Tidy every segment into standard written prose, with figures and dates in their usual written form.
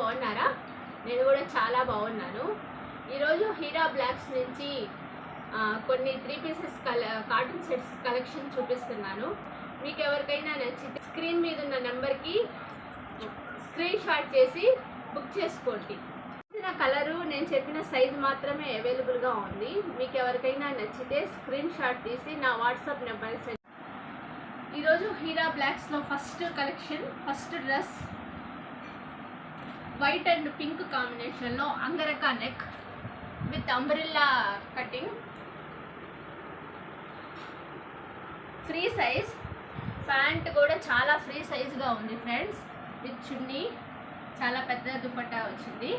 బాగున్నారా? నేను కూడా చాలా బాగున్నాను. ఈరోజు హీరా బ్లాక్స్ నుంచి కొన్ని 3 పీసెస్ కాటన్ సెట్స్ కలెక్షన్ చూపిస్తున్నాను. మీకు ఎవరికైనా నచ్చితే స్క్రీన్ మీద ఉన్న నెంబర్కి స్క్రీన్ షాట్ చేసి బుక్ చేసుకోండి. కలరు నేను చెప్పిన సైజు మాత్రమే అవైలబుల్గా ఉంది. మీకు ఎవరికైనా నచ్చితే స్క్రీన్ షాట్ తీసి నా వాట్సాప్ నెంబర్ సెండ్. ఈరోజు హీరా బ్లాక్స్లో first dress white and pink కాంబినేషన్లో angrakha neck with umbrella cutting, free size. Pant కూడా చాలా ఫ్రీ సైజ్గా ఉంది ఫ్రెండ్స్. విత్ చున్నీ, చాలా పెద్ద దుపట్టా వచ్చింది.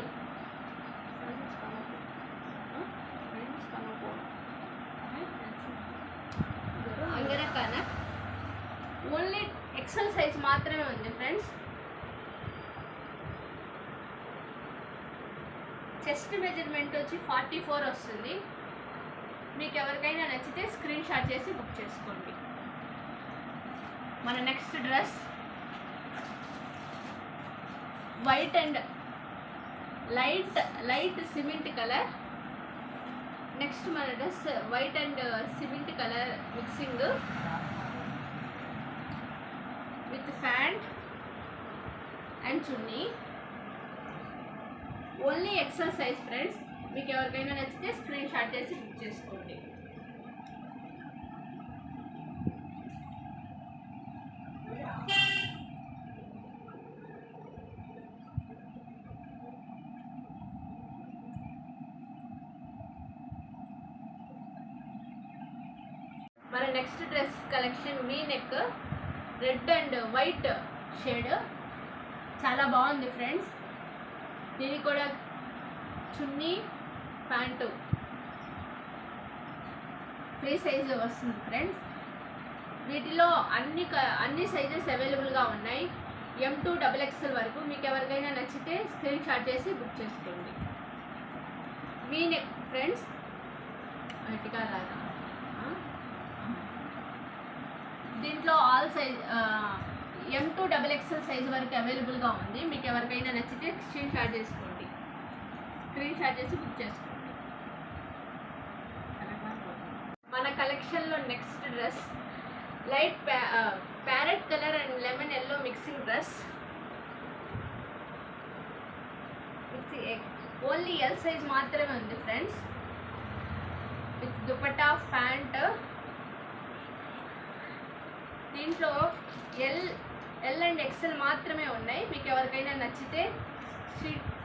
Angrakha neck only XL size మాత్రమే ఉంది ఫ్రెండ్స్. చెస్ట్ మెజర్మెంట్ వచ్చి 44 వస్తుంది. మీకు ఎవరికైనా నచ్చితే స్క్రీన్ షాట్ చేసి బుక్ చేసుకోండి. మన next dress white and light cement colour. Next మన dress white and cement colour mixing with pant and చున్నీ. Only XL size friends. మీకు ఎవరికైనా నచ్చితే స్క్రీన్ షాట్ చేసి బుక్ చేసుకోండి. మన next dress collection V neck, red and white shade, చాలా బాగుంది ఫ్రెండ్స్. దీనికి కూడా చున్నీ, ప్యాంటు ఫ్రీ సైజు వస్తుంది ఫ్రెండ్స్. వీటిలో అన్ని సైజెస్ అవైలబుల్గా ఉన్నాయి. M to XXL వరకు. మీకు ఎవరికైనా నచ్చితే స్క్రీన్ షాట్ చేసి బుక్ చేసుకోండి. వీ నెక్ ఫ్రెండ్స్, గట్టిగా రాదా. దీంట్లో all size M to XXL size వరకు అవైలబుల్గా ఉంది. మీకు ఎవరికైనా నచ్చితే స్క్రీన్ షాట్ చేసుకోండి. స్క్రీన్ షాట్ చేసి బుక్ చేసుకోండి. మన కలెక్షన్లో next dress light parrot colour and lemon yellow mixing dress. Only L size మాత్రమే ఉంది ఫ్రెండ్స్. With dupatta, pant. దీంట్లో ఎల్ అండ్ ఎక్సెల్ మాత్రమే ఉన్నాయి. మీకు ఎవరికైనా నచ్చితే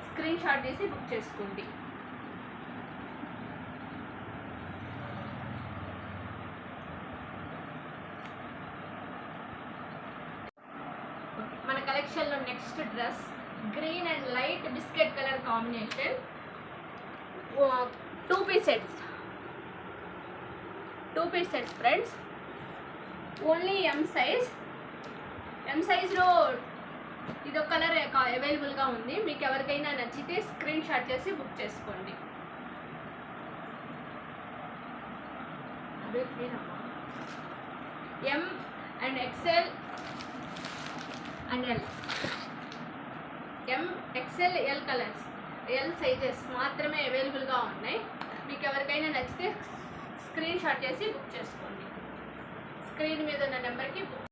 స్క్రీన్ షాట్ తీసి బుక్ చేసుకోండి. మన కలెక్షన్లో next dress green and light biscuit colour combination. 2 piece sets friends. Only M సైజ్లో ఇదొక కలర్ అవైలబుల్గా ఉంది. మీకు ఎవరికైనా నచ్చితే స్క్రీన్ షాట్ చేసి బుక్ చేసుకోండి. M and XL and L. M, XL, L colours, L sizes మాత్రమే అవైలబుల్గా ఉన్నాయి. మీకు ఎవరికైనా నచ్చితే స్క్రీన్ షాట్ చేసి బుక్ చేసుకోండి. స్క్రీన్ మీద ఉన్న నెంబర్కి